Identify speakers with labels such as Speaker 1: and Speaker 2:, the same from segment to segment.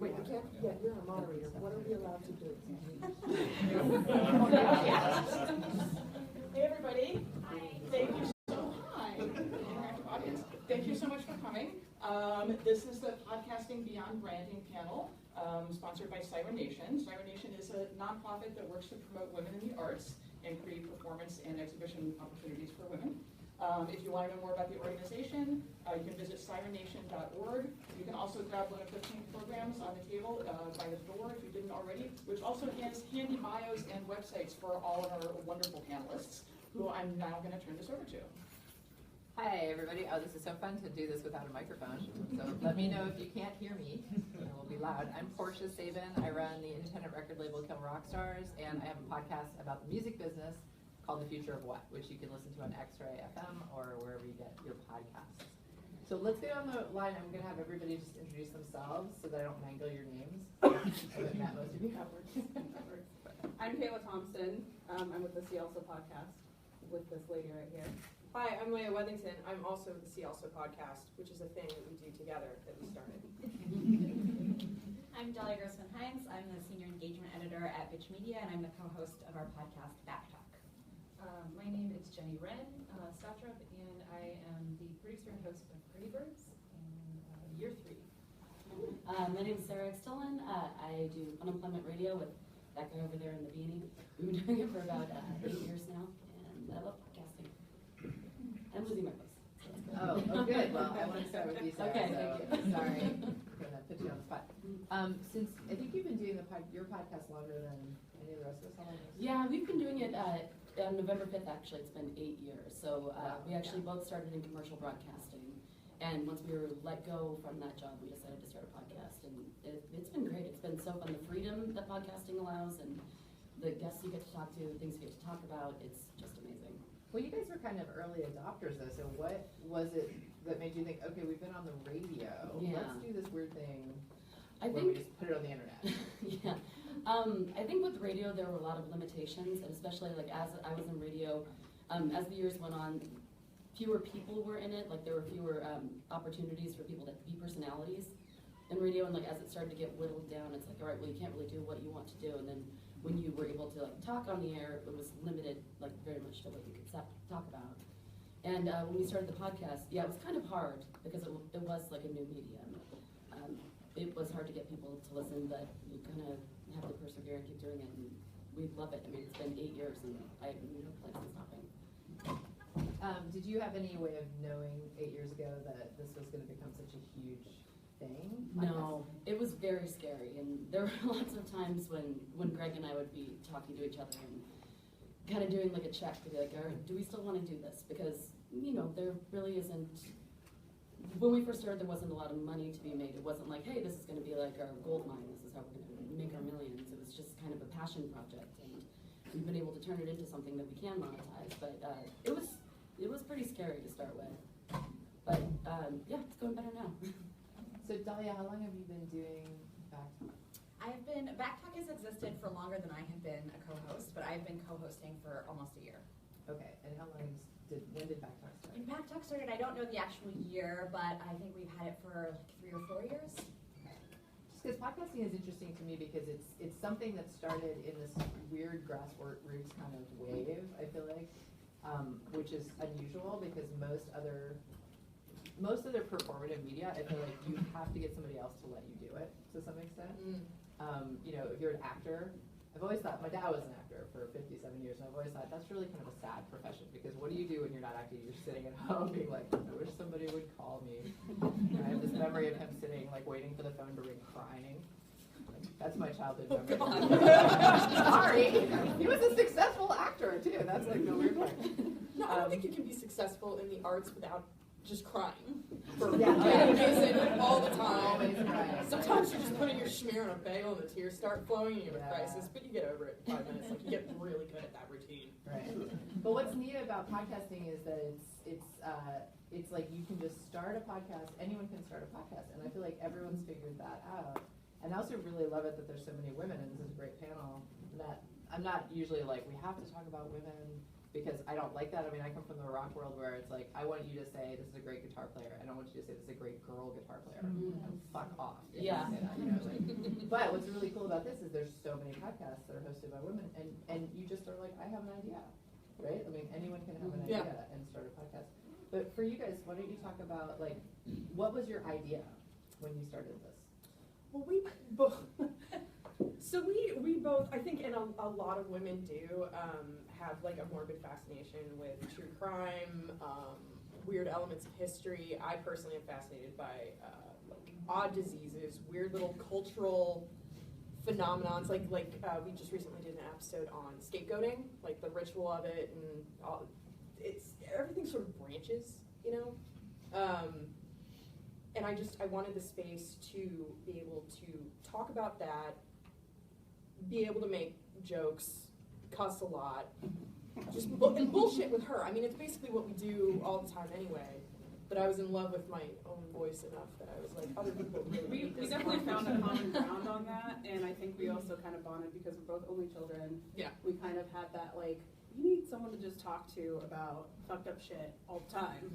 Speaker 1: Wait, I can't, yeah, you're a moderator. What are we allowed to do?
Speaker 2: Hey, everybody. Hi. Thank you so audience. Thank you so much for coming. This is the Podcasting Beyond Branding panel, sponsored by Siren Nation. Siren Nation is a nonprofit that works to promote women in the arts and create performance and exhibition opportunities for women. If you want to know more about the organization, you can visit sirennation.org. You can also grab one of the pink programs on the table by the door if you didn't already, which also has handy bios and websites for all of our wonderful panelists, who I'm now going to turn this over to.
Speaker 3: Hi, everybody. Oh, this is so fun to do this without a microphone. So let me know if you can't hear me. It will be loud. I'm Portia Sabin. I run the independent record label Kill Rock Stars, and I have a podcast about the music business called The Future of What, which you can listen to on X-Ray FM or wherever you get your podcasts. So let's get on the line. I'm going to have everybody just introduce themselves so that I don't mangle your names. I haven't met most of you.
Speaker 4: I'm Kaila Thomson. I'm with the See Also podcast with this lady right here.
Speaker 5: Hi, I'm Leia Weathington. I'm also with the See Also podcast, which is a thing that we do together that we started.
Speaker 6: I'm Dahlia Grossman-Heinze. I'm the senior engagement editor at Bitch Media, and I'm the co-host of our podcast, Backtalk.
Speaker 7: My name is Jeni, Stottrup, and I am the producer and host of Pretty Birds in year 3.
Speaker 8: My name is Sarah Extolin. I do Funemployment radio with that guy over there in the beanie. We've been doing it for about 8 years now, and I love podcasting. I'm losing my voice.
Speaker 3: Oh, good. Well, I want to start with you, Sarah.
Speaker 8: Okay,
Speaker 3: so sorry. I'm going to put you on the spot. Since I think you've been doing your podcast longer than any of the rest of us.
Speaker 8: Yeah, we've been doing it on November 5th, actually. It's been 8 years. So we actually both started in commercial broadcasting. And once we were let go from that job, we decided to start a podcast. And it's been great. It's been so fun. The freedom that podcasting allows and the guests you get to talk to, the things you get to talk about, it's just amazing.
Speaker 3: Well, you guys were kind of early adopters, though. So what was it that made you think, okay, we've been on the radio.
Speaker 8: Yeah.
Speaker 3: Let's do this weird thing
Speaker 8: I
Speaker 3: where
Speaker 8: think,
Speaker 3: we just put it on the internet.
Speaker 8: Yeah. I think with radio, there were a lot of limitations, and especially like as I was in radio, as the years went on, fewer people were in it. Like there were fewer opportunities for people to be personalities in radio, and like as it started to get whittled down, it's like, all right, well, you can't really do what you want to do, and then when you were able to like talk on the air, it was limited like very much to what you could talk about. And when we started the podcast, yeah, it was kind of hard because it was like a new medium. It was hard to get people to listen, but you kind of have to persevere and keep doing it, and we love it. I mean, it's been 8 years, and I have no plans on stopping.
Speaker 3: Did you have any way of knowing 8 years ago that this was going to become such a huge thing?
Speaker 8: No, it was very scary, and there were lots of times when Greg and I would be talking to each other and kind of doing like a check to be like, all right, do we still want to do this? Because, you know, there really isn't, when we first started, there wasn't a lot of money to be made. It wasn't like, hey, this is going to be like our gold mine, this is how we're going to make our millions. It was just kind of a passion project, and we've been able to turn it into something that we can monetize, but it was pretty scary to start with. But yeah, it's going better now.
Speaker 3: So Dahlia, how long have you been doing Backtalk?
Speaker 6: Backtalk has existed for longer than I have been a co-host, but I've been co-hosting for almost a year.
Speaker 3: Okay, and when did Backtalk start?
Speaker 6: When Backtalk started, I don't know the actual year, but I think we've had it for like 3 or 4 years.
Speaker 3: Just because podcasting is interesting to me because it's something that started in this weird grassroots kind of wave, I feel like, which is unusual because most other performative media, I feel like you have to get somebody else to let you do it to some extent. You know, if you're an actor, I've always thought, my dad was an actor for 57 years, and I've always thought that's really kind of a sad profession because what do you do when you're not acting? You're sitting at home being like, I wish somebody would call me. And I have this memory of him sitting, like, waiting for the phone to ring, crying. Like, that's my childhood memory. Sorry. He was a successful actor, too. That's like the weird part.
Speaker 5: No, I don't think you can be successful in the arts without just crying for all the time. Sometimes you're just putting your schmear on a bagel and the tears start flowing and you have a crisis, but you get over it in 5 minutes. Like you get really good at that routine.
Speaker 3: Right. But what's neat about podcasting is that it's like you can just start a podcast. Anyone can start a podcast, and I feel like everyone's figured that out. And I also really love it that there's so many women, and this is a great panel. That I'm not usually like we have to talk about women because I don't like that. I mean, I come from the rock world where it's like, I want you to say this is a great guitar player. I don't want you to say this is a great girl guitar player. Fuck off. If you say that, you know, like, but what's really cool about this is there's so many podcasts that are hosted by women, and you just are like, I have an idea, right? I mean, anyone can have an idea and start a podcast. But for you guys, why don't you talk about, like, what was your idea when you started this?
Speaker 5: Well, we both, so we both, I think, and a lot of women do, have like a morbid fascination with true crime, weird elements of history. I personally am fascinated by like odd diseases, weird little cultural phenomenons. Like we just recently did an episode on scapegoating, like the ritual of it, and all. It's everything sort of branches, you know. And I wanted the space to be able to talk about that, be able to make jokes, cuss a lot, just and bullshit with her. I mean, it's basically what we do all the time anyway. But I was in love with my own voice enough that I was like, other people really need
Speaker 4: We
Speaker 5: this.
Speaker 4: definitely found a common ground on that, and I think we also kind of bonded because we're both only children. Yeah. We kind of had that, like, you need someone to just talk to about fucked up shit all the time,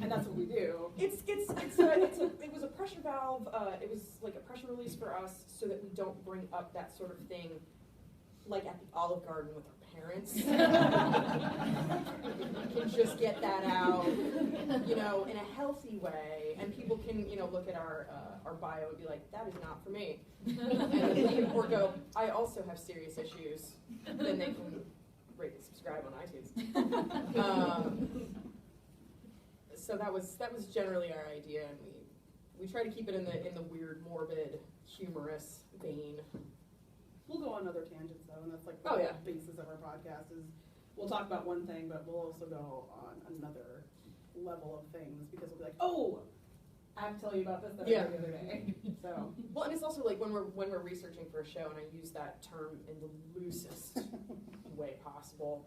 Speaker 4: and that's what we do.
Speaker 5: It was a pressure valve. It was like a pressure release for us, so that we don't bring up that sort of thing, like at the Olive Garden with our parents. We can just get that out, you know, in a healthy way, and people can, you know, look at our bio and be like, that is not for me, and leave, or go, I also have serious issues. Then they can rate and subscribe on iTunes. So that was generally our idea, and we try to keep it in the weird, morbid, humorous vein.
Speaker 4: We'll go on other tangents though, and that's like the basis of our podcast is we'll talk about one thing, but we'll also go on another level of things because we'll be like, oh, I have to tell you about this that I heard the other day. So
Speaker 5: well, and it's also like when we're researching for a show, and I use that term in the loosest way possible.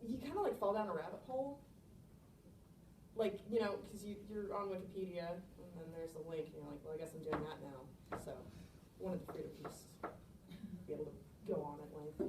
Speaker 5: You kind of like fall down a rabbit hole, like, you know, because you're on Wikipedia, and then there's a link, and you're like, well, I guess I'm doing that now. So one of the freedom to just be able to go on at length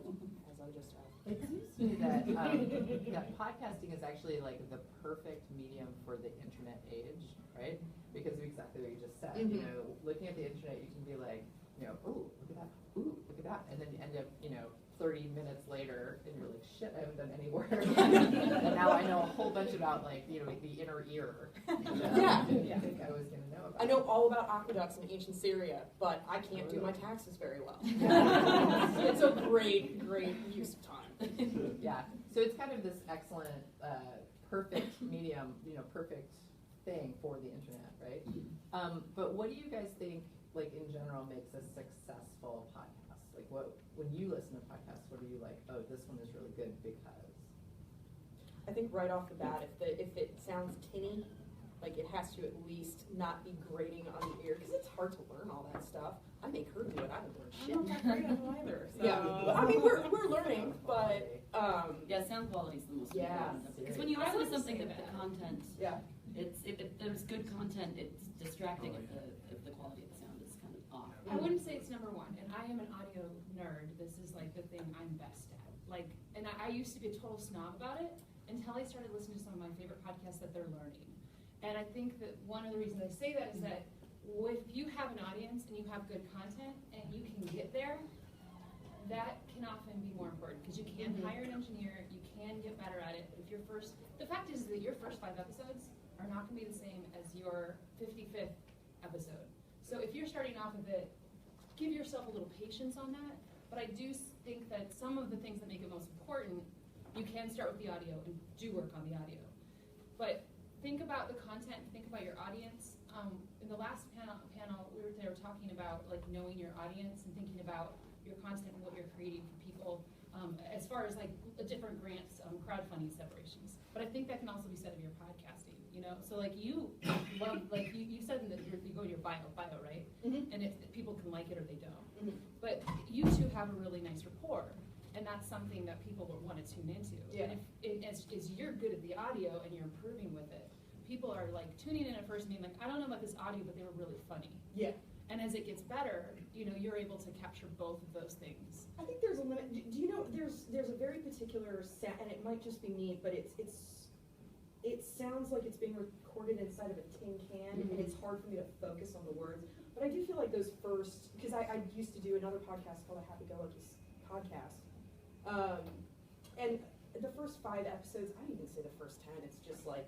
Speaker 5: as I just have.
Speaker 3: It seems to me that that podcasting is actually like the perfect medium for the internet age, right? Because of exactly what you just said. You know, looking at the internet, you can be like, you know, ooh, look at that, ooh, look at that, and then you end up, you know, 30 minutes later, and you're like, shit, I haven't done any work. And now I know a whole bunch about, like, you know, the inner ear. I didn't think I was going to know about.
Speaker 5: I know all about aqueducts in ancient Syria, but I can't do my taxes very well. It's a great use of time.
Speaker 3: Yeah, so it's kind of this excellent, perfect medium, you know, perfect thing for the internet, right? But what do you guys think, like, in general, makes a successful podcast? Like, when you listen to podcasts, what are you like, oh, this one is really good because?
Speaker 5: I think right off the bat, if it sounds tinny, like it has to at least not be grating on the ear, because it's hard to learn all that stuff. I make her do it. I don't learn shit.
Speaker 4: I'm not that great at it either. So.
Speaker 5: Yeah, I mean we're learning, but
Speaker 8: yeah, sound quality is the most important. Because when you
Speaker 7: I
Speaker 8: listen to
Speaker 7: would
Speaker 8: something
Speaker 7: say
Speaker 8: that the
Speaker 7: that.
Speaker 8: content,
Speaker 5: yeah,
Speaker 8: if there's good content, it's distracting if the quality of the sound is kind of off.
Speaker 7: I wouldn't say it's number one, and I am an audio nerd. This is like the thing I'm best at. Like, and I used to be a total snob about it until I started listening to some of my favorite podcasts that they're learning. And I think that one of the reasons I say that is that if you have an audience and you have good content and you can get there, that can often be more important because you can hire an engineer, you can get better at it. But if the fact is that your first 5 episodes are not going to be the same as your 55th episode. So if you're starting off with it, give yourself a little patience on that. But I do think that some of the things that make it most important, you can start with the audio and do work on the audio. But think about the content, think about your audience. In the last panel we were there talking about like knowing your audience and thinking about your content and what you're creating for people as far as like different grants, crowdfunding separations. But I think that can also be said of your podcasting, you know? So like you love, like you said that you go to your bio, right? And if people can like it or they don't. But you two have a really nice rapport. And that's something that people will want to tune into.
Speaker 5: Yeah.
Speaker 7: And if as you're good at the audio and you're improving with it, people are like tuning in at first and being like, I don't know about this audio, but they were really funny.
Speaker 5: Yeah.
Speaker 7: And as it gets better, you know, you're able to capture both of those things.
Speaker 2: I think there's a limit. Do you know there's a very particular sound, and it might just be me, but it sounds like it's being recorded inside of a tin can, and it's hard for me to focus on the words. But I do feel like those first, because I used to do another podcast called A Happy Go Lucky Podcast, and the first 5 episodes, I don't even say the first 10. It's just like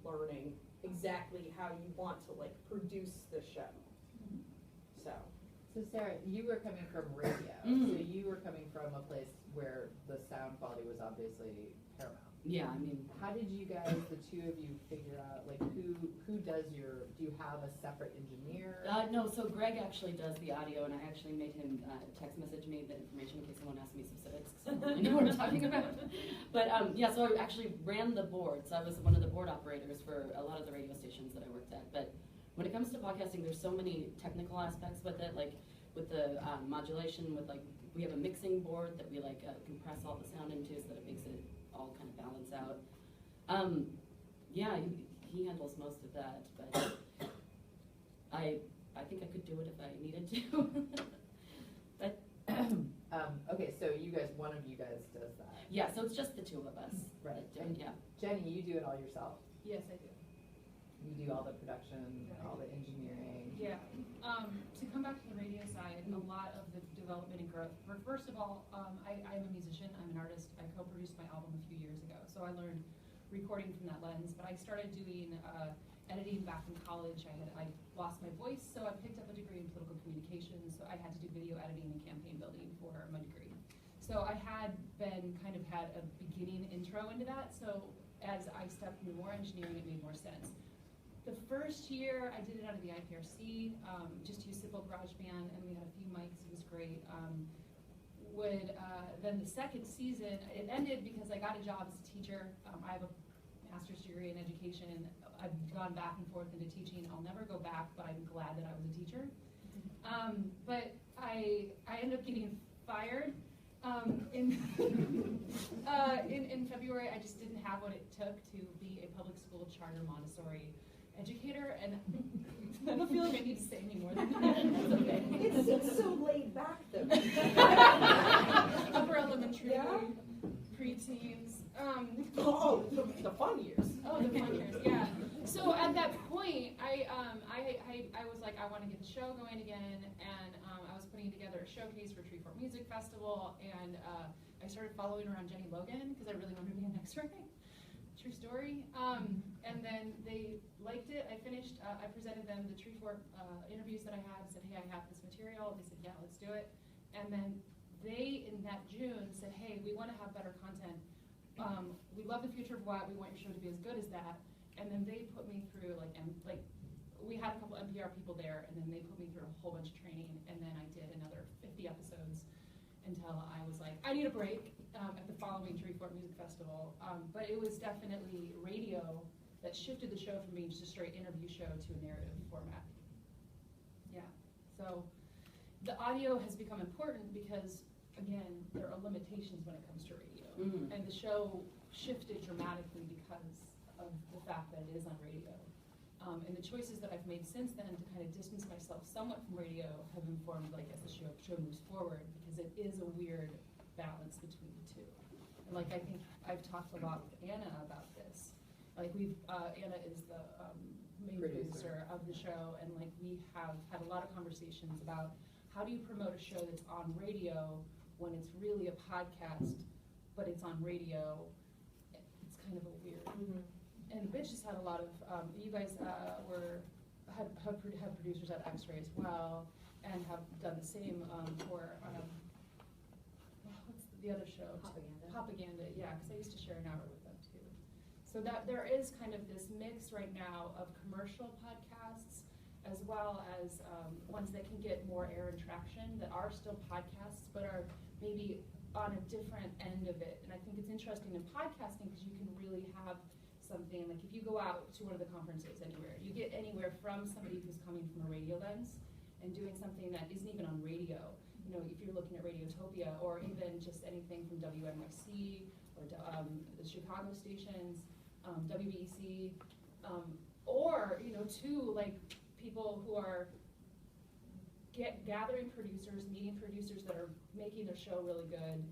Speaker 2: learning exactly how you want to like produce the show.
Speaker 3: So Sarah, you were coming from radio, so you were coming from a place where the sound quality was obviously paramount.
Speaker 8: Yeah, I mean,
Speaker 3: how did you guys, the two of you, figure out like who does your? Do you have a separate engineer?
Speaker 8: No. So Greg actually does the audio, and I actually made him text message me the information in case someone asks me specifics, because I don't really know what I'm talking about. But yeah, so I actually ran the board. So I was one of the board operators for a lot of the radio stations that I worked at. But when it comes to podcasting, there's so many technical aspects with it, like with the modulation, with like, we have a mixing board that we like compress all the sound into so that it makes it all kind of balance out. Yeah, he handles most of that, but I think I could do it if I needed to. But
Speaker 3: okay, so you guys, one of you guys does that.
Speaker 8: Yeah, so it's just the two of us.
Speaker 3: Right.
Speaker 8: And yeah.
Speaker 3: Jeni, you do it all yourself.
Speaker 7: Yes, I do.
Speaker 3: You do all the production, all the engineering.
Speaker 7: Yeah. To come back to the radio side, a lot of the development and growth. First of all, I'm a musician. I'm an artist. I co-produced my album a few years ago, so I learned recording from that lens. But I started doing editing back in college. I lost my voice, so I picked up a degree in political communications. So I had to do video editing and campaign building for my degree. So I had had a beginning intro into that. So as I stepped into more engineering, it made more sense. The first year, I did it out of the IPRC, just used simple GarageBand, and we had a few mics. It was great. Then the second season, it ended because I got a job as a teacher. I have a master's degree in education, and I've gone back and forth into teaching. I'll never go back, but I'm glad that I was a teacher. But I ended up getting fired. In February, I just didn't have what it took to be a public school charter Montessori educator, and I don't feel like I need to say any more than that. That's okay.
Speaker 2: It seems so laid back, though.
Speaker 7: Upper elementary, preteens.
Speaker 2: The fun years.
Speaker 7: Oh, the fun years, yeah. So at that point, I was like, I want to get the show going again, and I was putting together a showcase for Treefort Music Festival, and I started following around Jeni Logan because I really wanted to be an X-ray. True story. And then they liked it. I finished, I presented them the Treefort interviews that I had, said, hey, I have this material. They said, yeah, let's do it. And then they, in that June, said, hey, we want to have better content. We love the future of what, we want your show to be as good as that. And then they put me through, we had a couple NPR people there, and then they put me through a whole bunch of training, and then I did another 50 episodes until I was like, I need a break at the following Treefort Music Festival. But it was definitely radio that shifted the show from being just a straight interview show to a narrative format. Yeah, so the audio has become important because, again, there are limitations when it comes to radio. And the show shifted dramatically because of the fact that it is on radio. And the choices that I've made since then to kind of distance myself somewhat from radio have informed, as the show moves forward, because it is a weird balance between the two. And I think I've talked a lot with Anna about this. Anna is the main producer of the show, and we have had a lot of conversations about how do you promote a show that's on radio when it's really a podcast, but it's on radio. It's kind of a weird. And Bitch has had a lot of, you guys have producers at X-Ray as well, and have done the same for, what's the other show? Propaganda, yeah, because I used to share an hour with them too. So that there is kind of this mix right now of commercial podcasts as well as ones that can get more air and traction that are still podcasts but are maybe on a different end of it. And I think it's interesting in podcasting because you can really have something, if you go out to one of the conferences anywhere, you get anywhere from somebody who's coming from a radio lens and doing something that isn't even on radio. If you're looking at Radiotopia or even just anything from WNYC or the Chicago stations, WBEC, or, people who are gathering producers, meeting producers that are making their show really good,